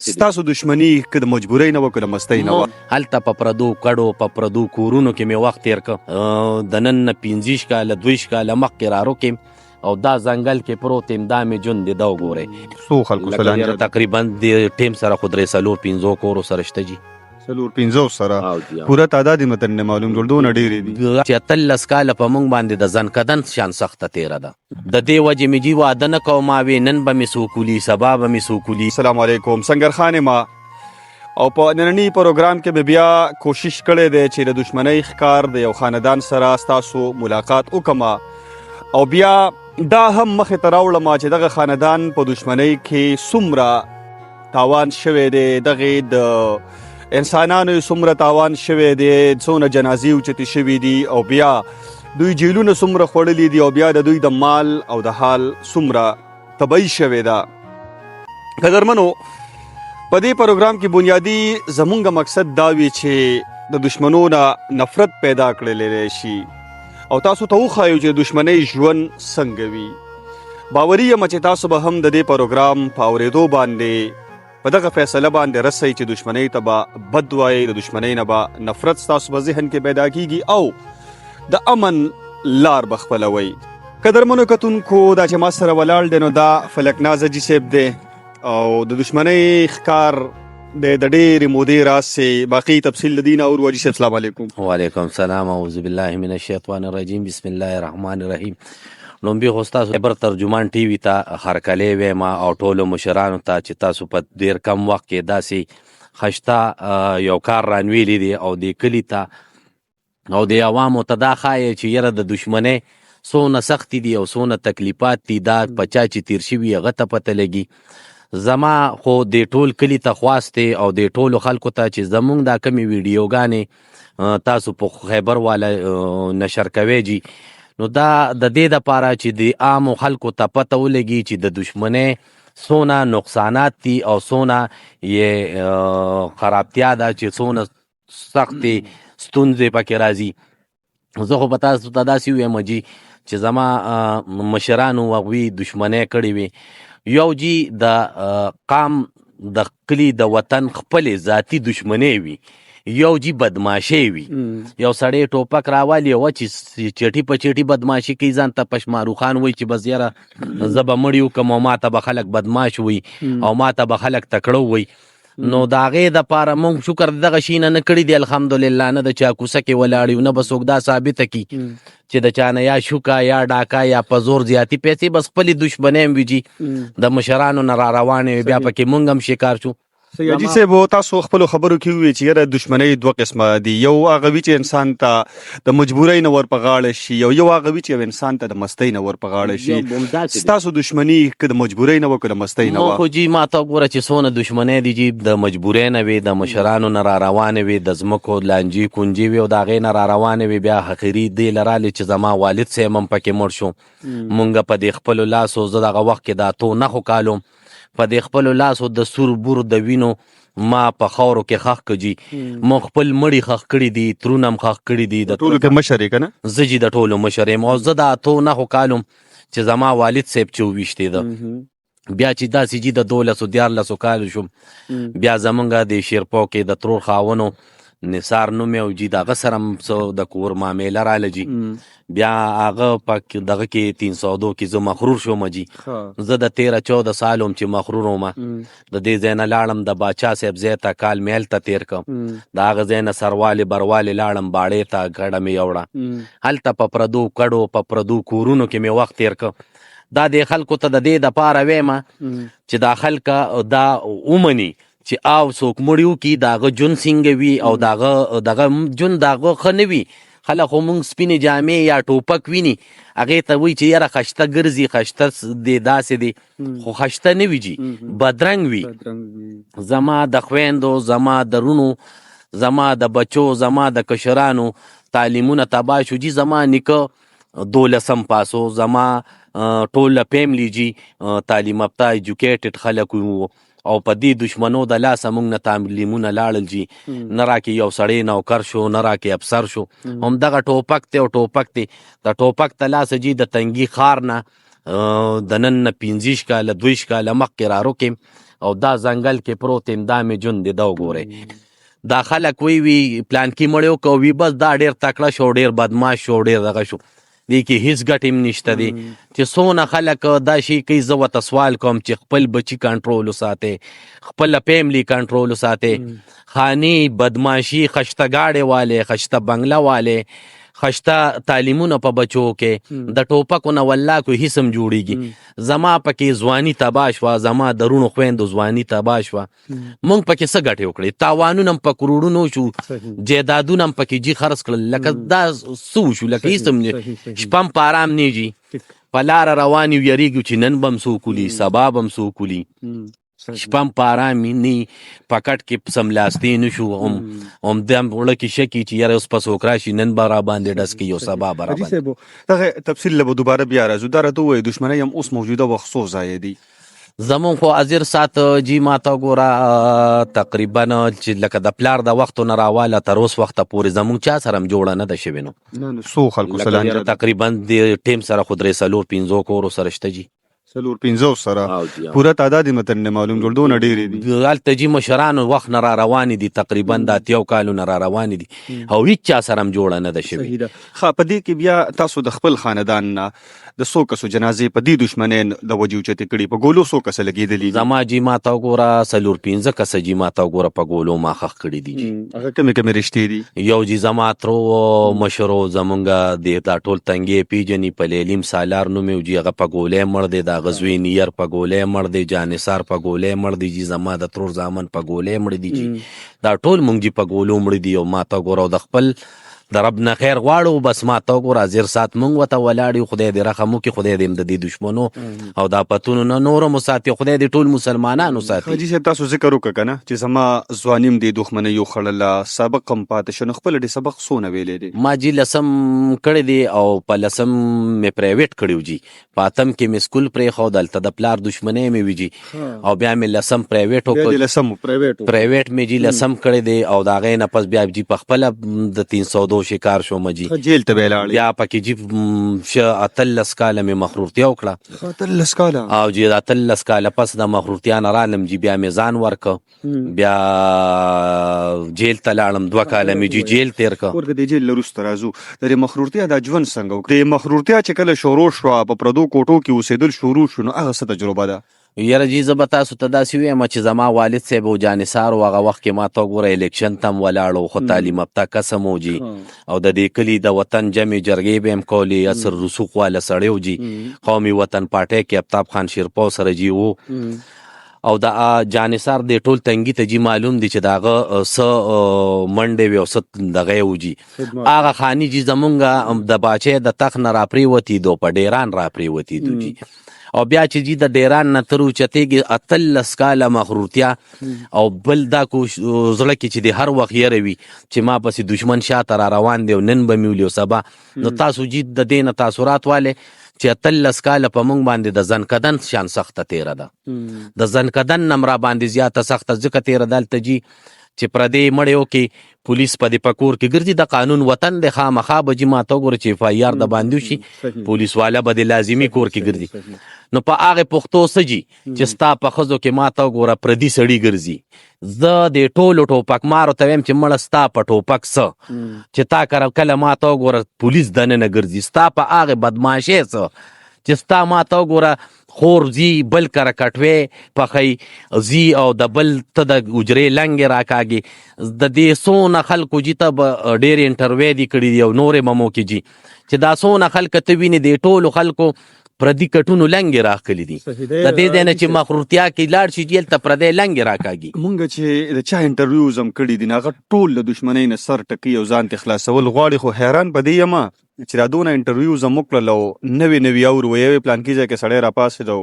ستاسو دشمنی که د مجبورۍ نه وه که د مستۍ نه وه؟ هلته په پردو کډو په پردو کورونو کې مې وخت تېر که د نن نه 15 کاله 22 کاله مخکې راروکیم او دا ځنګل کې پروت یم دا مې ژوند دی دا وګورئ څو خلکو سره لکه یاره تقریبا د ټیم سره خو 3-4-5 کورو سره شته جي 4-5 سره پوره تعداد یې متن نه معلوم جوړ دونه ډېرې دي چې 13 کاله په موږ باندې د ځنکدن شان سخته تېره ده د دې وجې مې جي واده نه کوم اوې نن به مې سوکولي سبا به مې سوکولي. السلام علیکم سنگر خان ما او په نننی پروګرام کې به بیا کوشش کړی دی چې د دشمنۍ ښکار د یو خاندان سره ستاسو ملاقات وکړم او بیا دا هم مخې ته راوړم چې دغه خاندان په دشمنۍ کې څومره تاوان شوی دی دغې د انسانانو څومره تاوان شوی دی څونه جنازې اوچتې شوي دي او بیا دوی جیلونه څومره خوړلي دي او بیا د دوی د مال او د حال څومره تباهي شوې ده. قدرمنو په دې پروګرام کې بنیادي زمونږ مقصد دا وي چې د دشمنو نه نفرت پیدا کړلی شي او تاسو ته وښایو چې د دشمنۍ ژوند څنګه وي. باوري یم چې تاسو به هم د دې پروګرام په اورېدو باندې په دغه فیصله باندې رسئ چې دشمنۍ ته به بد وایئ د دشمنۍ نه به نفرت ستاسو په ذهن کې پیدا کیږي او د امن لار به خپلوئ. قدرمنو کتونکو دا چې ما سره ولاړ دی نو دا فلکناز حاجي صاحب دی او د دشمنۍ ښکار د ډېرې مودې راز باقي تفصیل د دې نه اورو. حاجي صاحب السلام علیکم. وعلیکم السلام اعوذ بالله من الشیطان الرجیم بسم الله الرحمن الرحیم. لومبي خو ستاسو خبر ترجمان ټي وي ته هرکلی ویم او ټولو مشرانو ته چې تاسو په ډېر کم وخت کې داسې خشته یو کار رانویلی دی او د کلي ته او د عوامو ته دا ښایي چې یره د دشمنۍ څونه سختې دي او څونه تکلیفات دي دا په چا چې تیر شوي هغه ته پته لګي. زما خو د ټول کلي ته خواست دی او د ټولو خلکو ته چې زمونږ دا کمې ویډیوګانې تاسو په خیبر والا نشر کوئ جي نو دا د دې دپاره چې د عامو خلکو ته پته ولګي چې د دشمنۍ څونه نقصانات دي او څونه یې خرابتیا ده چې څونه سختې ستونزې پکې راځي. زه خو به تاسو ته داسې ویم جي چې زما مشرانو هغوی دشمنۍ کړې وي یو جي د قام د کلي د وطن خپلې ذاتي دشمنۍ وي یو جی بدماشي وي یو سړی ټوپک راوالي او چې چټي په چټي بدماشي کوي ځان ته پشمارو خان وایي چې بس یاره زه به مړ وکړم او ما ته به خلک بدماش وي او ما ته به خلک تکړه وي. نو د هغې دپاره موږ شکر دغه شي نه کړي دی الحمدلله نه د چا کوڅه کې ولاړ یو نه به څوک دا ثابته کړي چې د چا نه یا شوکه یا ډاکه یا په زور زیاتي پیسې بس خپلې دشمنۍ هم وي جي د مشرانو نه را روانې وي بیا پکې موږ هم شکار شو. حاجي صاحب تاسو خپلو خبرو کې وویل چې یاره دشمنۍ دوه قسمه دي یو هغه وي چې انسان ته د مجبورۍ نه ور په غاړه شي او یو هغه وي چې یو انسان ته د مستۍ نه ور په غاړه شي. ستاسو دشمني که د مجبورۍ نه وه که د مستۍ نه وه؟ خو جي ما ته وګوره چې څونه دشمنۍ دي جي د مجبورۍ نه وي د مشرانو نه را روانې وي د ځمکو لانجې کونجې وي او د هغې نه را روانې وي بیا اخري دې له رالې چې زما والد صاحب هم پکې مړ شو. مونږ په دې خپلو لاسو زه دغه وخت کې د 8 نهو کالو په دې خپلو لاسو د سور بور د وینو ما په خاورو کې خښ که جي ما خپل مړي خښ کړي دي ترونه هم خښ کړي دي د ټولو کې مشر یې که نه؟ زه جي د ټولو مشر یم او زه د 8 نهو کالو چې زما والد صاحب چې وویشتېده بیا چې داسې جي د 12-14 کالو شوم بیا زمونږ د شیرپو کې د ترور خاونو نثار نوم یې او جي د هغه سره هم څه د کور معامله راله جي بیا هغه په دغه کې 302 کې زه مغرور شوم جي زه د 13-14 سالو چې مغرور وم د دې ځای نه لاړم د باچا صاحب ځای ته کال مې هلته تېر کړم د هغه ځای نه سروالې بروالې لاړم باړې ته ګډه مې یوړه هلته په پردو کډو په پردو کورونو کې مې وخت تېر کړ. دا د خلکو ته د دې دپاره ویمه چې دا خلکه دا ومني چې او څوک مړ وکړي د هغه ژوند څنګه وي او دغه ژوند د هغه ښه نه وي. خلک خو مونږ سپینې جامې یا ټوپک ویني هغې ته وایي چې یاره خشته ګرځي خشته دی داسې دی خو خشته نه وي جي بدرنګ وي. زما د خویندو زما د رونو زما د بچو زما د کشرانو تعلیمونه تباه شو جي زما نیکه 12 پاسو زما ټوله فیملی جي تعلیم یافته ایجوکیټډ خلک وو او په دې دشمنو د لاسه موږ نه تعلیمونه لاړل جي نه راکې یو سړی نوکر شو نه راکې افسر شو همدغه ټوپک دی او ټوپک دی د ټوپک د لاسه جي د تنګي ښار نه د نن نه 15 کاله 20 کاله مخکې راروکیم او دا ځنګل کې پروت یم دا مې ژوند دی دا وګورئ دا خلک وی پلان کې مړیو کو وی بس دا ډېر تکړه شو ډېر بدماش شو ډېر دغه شو دې کې هیڅ ګټې هم نشته دی چې څونه خلک دا شي کوي زه ورته سوال کوم چې خپل بچي کنټرول وساتئ خپله فیملی کنټرول وساتئ خاني بدماشي خشته ګاډې والې خشته بنګله والې خشته تعلیمونه په بچو کې د ټوپکو نه والله کوئی هیڅ هم جوړیږي زما پکې ځواني تباه شوه زما درونو خویندو ځواني تباه شوه موږ پکې څه ګټې وکړې تاوانونه هم په کروړونو شو جایدادونه هم پکې جي خرڅ کړل لکه دا څه وشو لکه هیڅ هم شپه هم په ارام نه جي په لاره روان یو یریږو چې نن به هم څوک ولي سبا به هم څوک ولي شپه هم په ارام نه په کټ کې سملاستې نه شو هم دم وړه کې شکي چې یاره اوس په څوک راشي نن به را باندې ډس کوي او سبا به را باندې دغه تفصیل له به دوباره بیا راځو دا راته ووایي دښمنۍ هم اوس موجوده وخت څو ځایه دي زمون خو ازیر سات جی ماته ګوره تقریبا چې لکه د پلار د وختو نه راواله تر اوس وخته پورې زمون چا سره هم جوړه نه ده شوې نو څو خلکو سره لکه تقریبا د ټیم سره خو 3-4-5 کورو سره شته جي 4-5 سره پوره تعداد متن نه معلوم جوړ دونه ډېرې دي هلته جي مشرانو وخت نه را روانې دي تقریبا د 8 کالو نه را روانې دي او هیڅ چا سره هم جوړه نه ده شوې ښه په دې کې بیا تاسو د خپل خاندان نه د څو کسو جنازې په دې دښمنۍ د وجې اوچتې کړي په ګولو څو کسه لګېدلي زما جي ماته وګوره 4-5 کسه جي ماته وګوره په ګولو ما خښ کړي دي جي هغه کمې کمې رشتې دي یو جي زما ترو مشرو زمونږ د دا ټول تنګې پیژني په لیلیم سالار نوم یې جي هغه په ګولۍ مړ دی د غزوی نیر په ګولۍ مړ دی جانثار په ګولۍ مړ دی جي زما د ترور زامن په ګولۍ مړ دی جي دا ټول مونږ جي په ګولو مړ دي او ماته وګوره د خپل د رب نه خیر غواړو بس ماته وګوره زیر سات مونږ ورته ولاړ یو خدای دې رحم وکړي خدای دې د دې دښمنو او دا پتونو نه نور مو ساتي خدای دې ټول مسلمانانو ساتي حاجي صاحب تاسو ذکر وکړه کنه چې زما ځوانیم دې دښمنۍ وخړله سبق هم پاتې شو نو خپل دې سبق څونه ویلې دي ما جي لسم کړی دی او په لسم مې پرایویټ کړیو جي پاتم کې مې سکول پرېښود هلته د پلار دښمنۍ مې وي جي او بیا مې لسم پرایویټ وکړ پرایویټ مې جي لسم کړی دی او د هغې نه پس بیا جي په خپله د 302 شکار شوم جي جیل ته به لاړې بیا پکې جي 18 کاله مې مخرورتیا وکړه 18 کاله او جي 18 کاله پس د مخرورتیا نه رالم جي بیا مې ځان ورکه بیا جیل ته لاړم 2 کاله مې جي جیل تیر کړه ورګه د جیل وروسته راځو د مخرورتیا د ژوند څنګه وکړې د مخرورتیا چې کله شروع شوه په پردو کوټو کې اوسېدل شروع شو نو هغه څه تجربه ده یاره جي زه به تاسو ته داسې ویم چې زما والد صاحب او جانثار و هغه وخت کې ما ته وګوره الیکشن ته هم ولاړ خو تعلیم یافته کس هم و جي او د دې کلي د وطن جمع جرګې به هم کولې اصل رسوخ واله سړی و جي قومي وطن پارټۍ کې افتاب خان شیرپو سره جي و او د جانثار د ټول تنګي ته جي معلوم دي چې د هغه څه منډې وي او څه دغه یې و جي هغه خاني جي زمونږ د باچې د تخت نه راپرېوتي دو په ډیران راپرېوتي دو جي او بیا چې جي د ډیران نه تر اوچتېږي 18 کاله مخرورتیا او بل دا کو زړه کې چې د هر وخت یره وي چې ما پسې دښمن شاته را روان دی او نن به مې ولي او سبا نو تاسو جي د دې نه تاثرات والې چې 18 کاله په مونږ باندې د زنکدن شان سخته تیره ده د زنکدن نه را باندې زیاته سخته ځکه تیره دلته جي چې پردې مړیو کې پولیس په دې پکور کې ګرځي د قانون وطن د خامخا به جي ماته وګوره چې اف آی آر د باندې وشي پولیس والا به د لازمي کور کې ګرځي نو په هغې پښتو څه جي چې ستا په ښځو کې ماته وګوره پردي سړي ګرځي زه د ټولو ټوپک مارو ته ویم چې مړه ستا په ټوپک څه چې تا کله ماته وګوره پولیس دننه ګرځي ستا په هغې بدماشۍ څه چې ستا ماته وګوره خور زی بل کره کټوې پخی زی او د بل ته د اجرې لنګې راکاږي د دې څونه خلکو جي ته به ډېرې انټروی دي کړي دي او نورې ممو کې جي چې دا څونه خلک ته وینې د ټولو خلکو پردي کټونو لنګې راښکلي دي د دې ځای نه چې مخرورتیا کې لاړ شي جیل ته پردی لنګې راکاږي مونږ چې د چا انټرویوز هم کړي دي هغه ټول د دښمنۍ نه سر ټکي او ځان ته خلاصول غواړي خو حیران په دې یم چې دا دونه انټرویوز هم وکړل او نوې اورو یوې پلان کې ځای کې سړی راپاسېد او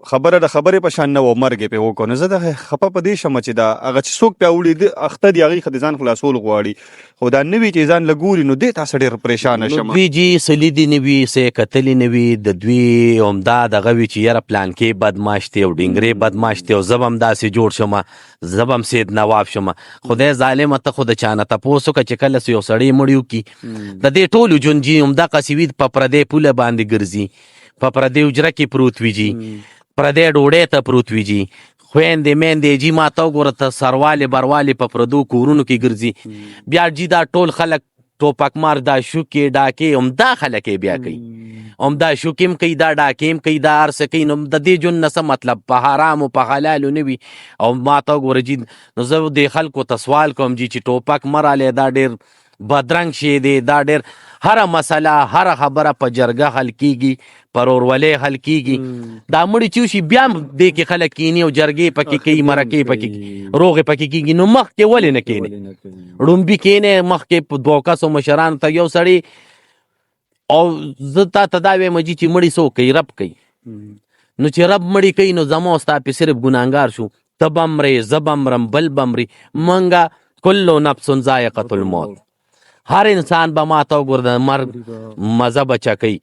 خبره د خبرې په شان نه و مرګ یې پرې وکړو نو زه د خفه په دې شمه چې دا هغه چې څوک پیاوړي اخته دي هغې ښه د ځان خلاصول غواړي خو دا نه وي چې ځان له ګوري نو دې تاسو ډېر پریشانه شمه دوی جي سلیدي نه وي څه یې کتلي نه وي د دوی همدا دغه وي چې یاره پلان کې بدماش دی او ډینګرې بدماش دی او زه به هم داسې جوړ شمه زه به هم سید نواب شمه خدای ظالمه ته خو د چا نه تپوس وکړه چې کله یو سړی مړ وکړي د دې ټولو ژوند جي همدغسې وي په پردی پوله باندې ګرځي په پردی حجره کې پروت وي جي پردی ډوډۍ ته پروت وي جي خویندې میندې جي ما ته وګوره ته سروالې بروالې په پردو کورونو کې ګرځي بیا جي دا ټول خلک ټوپک مار دا شوکې ډاکې همدا خلک یې بیا کوي همدا شوکې هم کوي دا ډاکې هم کوي دا هر څه کوي نو د دې ژوند نه څه مطلب په حرامو په حلالو نه وي او ما ته وګوره جي نو زه دې خلکو ته سوال کوم جي چې ټوپک مه رالی دا ډېر بدرنګ شی دی دا ډېر هره مسله هره خبره په جرګه حل کیږي پر ورولۍ حل کیږي دا مړي چې وشي بیا هم دې کې خلک کیني او جرګې پکې کوي مرکې پکې روغې پکې کیږي نو مخکې ولې نه کینې ړومبي کینې مخکې په دوه کسو مشرانو ته یو سړی او زه تا ته دا وایم جي چې مړي څوک کوي رب کوي نو چې رب مړي کوي نو زما او ستا پې صرف ګناهګار شو ته به مرې زه به مرم بل به مري منګه کلو نفس ذایقة الموت هر انسان به ما ته وګوره د مرګ مزه به چکوي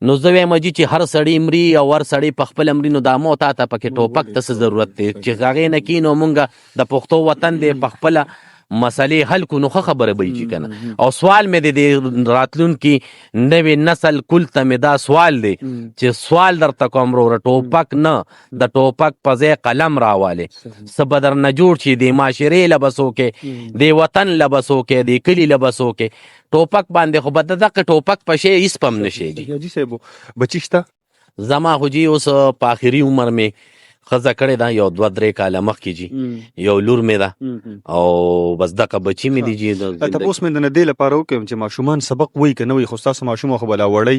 نو زه وایم جي چې هر سړی مري او هر سړی په خپله مري نو دا مو تا ته پکې ټوپک ته څه ضرورت دی چې هغې نه کینو مونږ د پښتو وطن دی په خپله مسلې حل کو نو ښه خبره به چې کنه او سوال مې د دې راتلونکي نوې نسل کل ته مې دا سوال دی چې سوال درته کوم وروره ټوپک نه د ټوپک په ځای قلم راوالې څه به درنه جوړ شي د معاشرې له به څوکې د وطن له به څوکې د کلي له به څوکې ټوپک باندې خو به د دغه ټوپک په شی هېڅ په هم نه شي جي صاحب بچي شته زما خو جي اوس په آخري عمر مې ښځه کړې ده یو 2-3 کاله مخکې جي یو لور مې ده او بس دغه بچي مې دي جي تپوس مې د دې لپاره وکړم چې ماشومان سبق وایي که نه وایي خو ستاسو ماشوم خو به لا وړی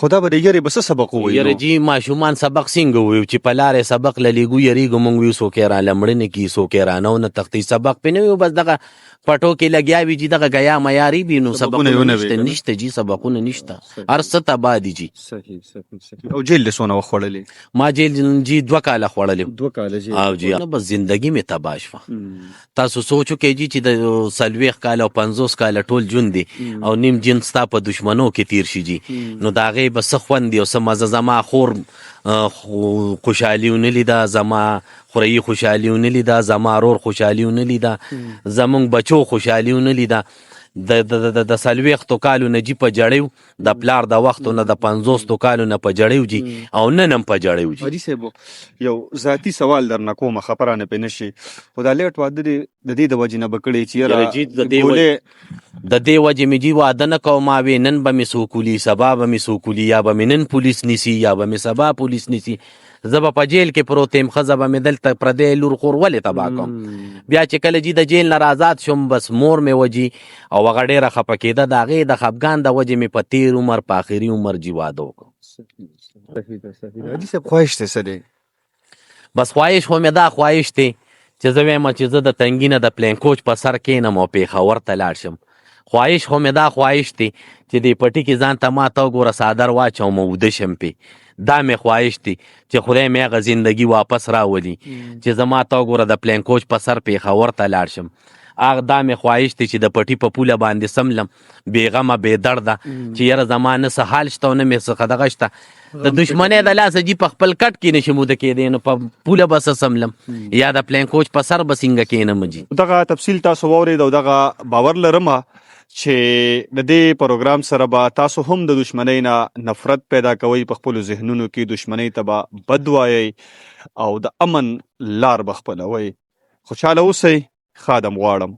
خو دا به د یرې به څه سبق ووایي یاره جي ماشومان سبق څنګه ووایو چې په لارې سبق له لیږو یریږو مونږ ویو څوک یې راله مړه نه کي څوک یې رانه ونه تښتي سبق پې نه ویو بس دغه پټو کې لګیا وي جي دغه ګیا معیاري وي نو سبقونه نشته جي سبقونه نشته هر څه تباه دي جي صحیح او جیل دې څونه وخت خوړلې ما جیل جي 2 کاله خوړلې 2 کاله جی او جی بس زندگی مې تباه شوه تاسو سوچو کې جي چې د 40 کاله او 50 کاله ټول ژوند دی او نیم جن ستا په دشمنو کې تیر شي جي نو د هغې به څه خوند دی او څه مزه زما خور خوشحالي ونه لیده زما خوريي خوشحالي ونه لیده زما رور خوشحالي ونه لیده زمونږ بچو خوشحالي ونه لیده د 40 کالو نه جي په جړیو د پلار د وختو نه د 50 کالو نه په جړیو جي او نن هم په جړیو جي حاجي صاحب یو ذاتي سوال درنه کوم خبره نه پې نشي خو دا لیټ واده د دې د وجې نه به کړی چې د دې وجې مې جي واده نه کوم ما وې نن به مې سوکولي سبا به مې سوکولي یا به مې نن پولیس نیسي یا به مې سبا پولیس نیسي زه به په جیل کې پروت یم ښځه به مې دلته پردی لور خور ولې تباه کوم بیا چې کله جي د جیل نه آزاد شم بس مور مې وجي او هغه ډېره خفه کېده د هغې د خفګان د وجې مې په تېر عمر په آخري عمر جي واده وکړو حاجي صاحب خواهش دی څه دی بس خواهش خو مې دا خواهش دی چې زه وایم چې زه د تنګي نه د پلین کوچ په سر کښېنم او پېښور ته لاړ شم خواهش خو مې دا خواهش دی چې دې پټي کې ځان ته ما ته وګوره څادر واچوم اوده شم پې دا مې خواهش دی چې خدای مې هغه زندګي واپس راولي چې زما ته وګوره د پلین کوچ په سر پېښور ته لاړ شم هغه دا مې خواهش دی چې د پټي په پوله باندې سملم بېغمه بېدرده چې یاره زما نه څه حال شته او نه مې څه دغه شته د دشمنۍ د لاسه جي په خپل کټ کې نشي موده کېدی نو په پوله به څه سملم یا د پلین کوچ په سر به څنګه کېنم جي دغه تفصیل تاسو واورېد او دغه باور لرمه چې د دې پروګرام سره به تاسو هم د دشمنۍ نه نفرت پیدا کوئ په خپلو ذهنونو کې دشمنۍ ته به بد وایئ او د امن لار به خپلوئ خوشحاله اوسئ خادم غواړم